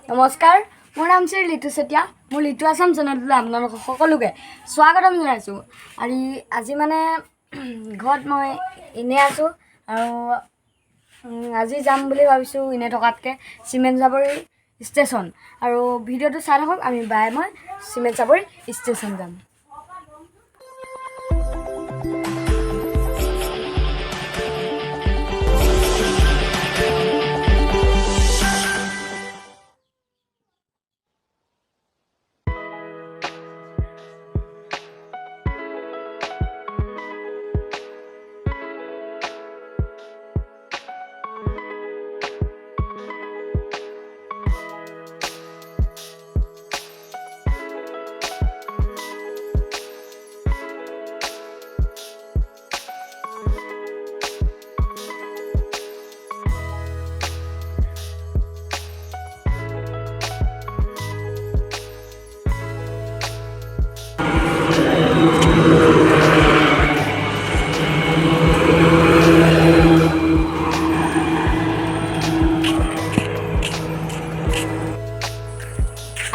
নমস্কাৰ, মোৰ নাম শ্ৰী লিটু চেতিয়া। মোৰ লিটু আছাম চেনেললৈ আপোনালোকক সকলোকে স্বাগতম জনাইছোঁ। আৰু আজি মানে ঘৰত মই এনেই আছোঁ আৰু আজি যাম বুলি ভাবিছোঁ এনেই থকাতকৈ চিমেন চাপৰি ষ্টেচন। আৰু ভিডিঅ'টো চাই থাকক, আমি বাই মই চিমেন চাপৰি ষ্টেচন যাম।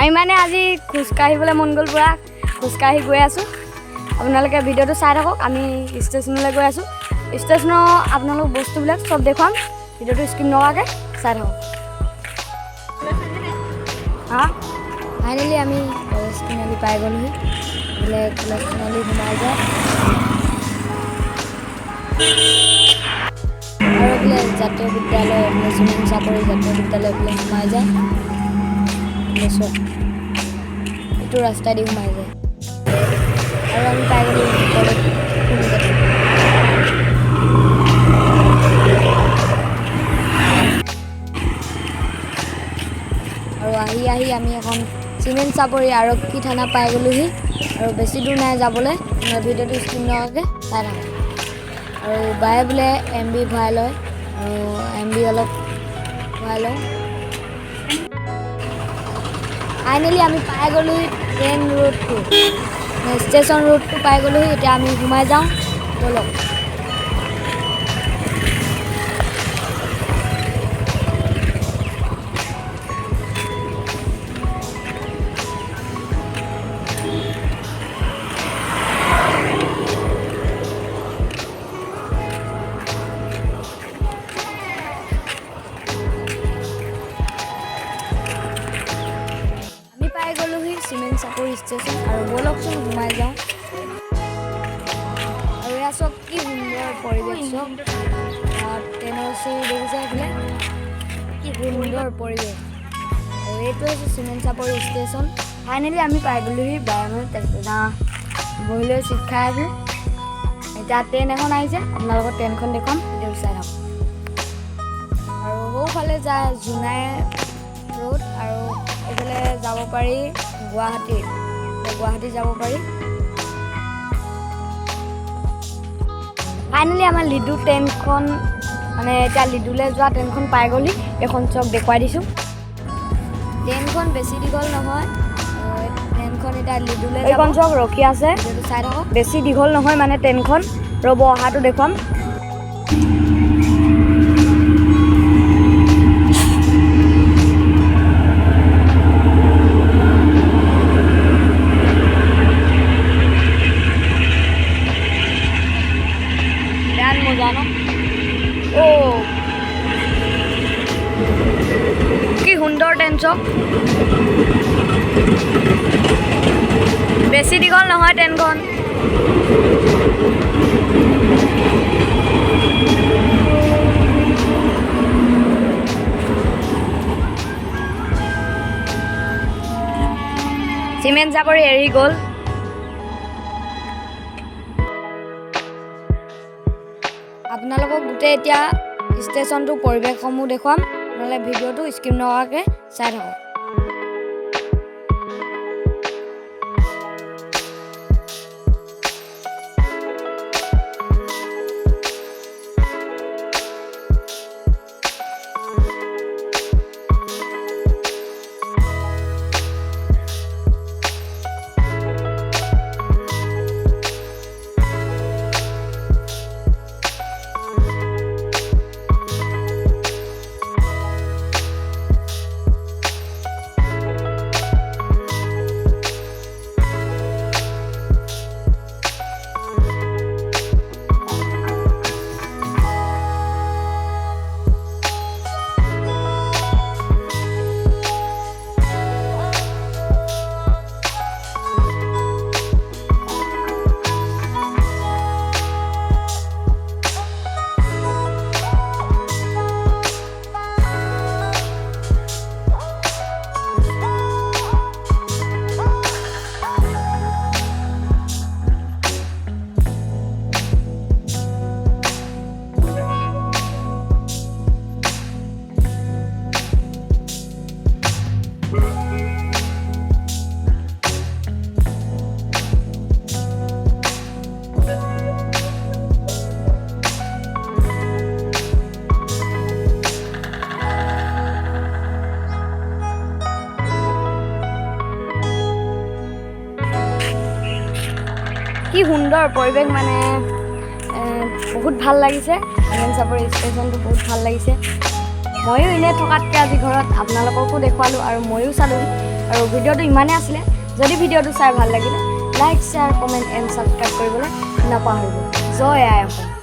আমি মানে আজি খোজকাঢ়িবলৈ মন গ'ল, পূৰা খোজকাঢ়ি গৈ আছোঁ। আপোনালোকে ভিডিঅ'টো চাই থাকক। আমি ষ্টেচনলৈ গৈ আছোঁ। ষ্টেচনৰ আপোনালোক বস্তুবিলাক চব দেখুৱাম। ভিডিঅ'টো স্কিপ নকৰাকৈ চাই থাকক। ফাইনেলি আমি কলেজ তিনিআলি পাই গ'লোহি। বোলে কলেজ তিনিআলি সোমাই যায় আৰু বোলে জাতীয় বিদ্যালয়, বোলে চিমেন চাপৰি জাতীয় বিদ্যালয় বোলে সোমাই যায়। এইটো ৰাস্তা দি সোমাই যায় আৰু আমি পাই গ'লোঁ কলেজ আৰু আহি আমি এখন চিমেন চাপৰি আৰক্ষী থানা পাই গ'লোহি। আৰু বেছি দূৰ নাই যাবলৈ। ভিডিঅ'টো স্কিপ নকৰাকৈ চাই থাকক। আৰু বায়ে বোলে MB ভৰাই লয় আৰু MB অলপ ভৰাই লয়। ফাইনেলি আমি পাই গ'লোহি ট্ৰেইন ৰোডটো, ষ্টেচন ৰোডটো পাই গ'লোহি। এতিয়া আমি সোমাই যাওঁ, ব'লক। পাই গ'লোহি চিমেন চাপৰি ষ্টেচন আৰু ব'লকচোন সোমাই যাওঁ। আৰু এয়া চব কি সুন্দৰ পৰিৱেশ, চব ট্ৰেইনৰ চিৰি দেখিছে এইফালে, কি সুন্দৰ পৰিৱেশ। আৰু এইটো হৈছে চিমেন চাপৰি ষ্টেচন। ফাইনেলি আমি পাই গ'লোহি বায়নত। বহি লৈ চিট খাই আছোঁ। এতিয়া ট্ৰেইন এখন আহিছে, আপোনালোকৰ ট্ৰেইনখন দেখুৱাম, ভিডিঅ'টো চাই থাকক। আৰু সৌফালে যায় জোনাই ৰোড আৰু এইফালে যাব পাৰি গুৱাহাটী যাব পাৰি। ফাইনেলি আমাৰ লিডু ট্ৰেইনখন, মানে এতিয়া লিডুলৈ যোৱা ট্ৰেইনখন পাই গ'লি। এইখন চব দেখুৱাই দিছোঁ। ট্ৰেইনখন বেছি দীঘল নহয়। ট্ৰেইনখন এতিয়া লিডুলৈ এইখন চব ৰখি আছে, চাই থাকক। বেছি দীঘল নহয় মানে ট্ৰেইনখন। ৰ'ব অহাটো দেখুৱাম। কি সুন্দৰ ট্ৰেইন চক, বেছি দীঘল নহয় ট্ৰেইনখন। চিমেন চাপৰি এৰি গ'ল। আপোনালোকক গোটেই এতিয়া ষ্টেচনটোৰ পৰিৱেশসমূহ দেখুৱাম, নহ'লে ভিডিঅ'টো স্কিপ নকৰাকৈ চাই থাকক। কি সুন্দৰ পৰিৱেশ মানে বহুত ভাল লাগিছে চিমেন চাপৰি ষ্টেচনটো বহুত ভাল লাগিছে ময়ো এনেই থকাতকৈ আজি ঘৰত আপোনালোককো দেখুৱালোঁ আৰু ময়ো চালোঁ আৰু ভিডিঅ'টো ইমানেই আছিলে যদি ভিডিঅ'টো চাই ভাল লাগিলে like share comment and subscribe কৰিবলৈ নাপাহৰিব জয় আই অসম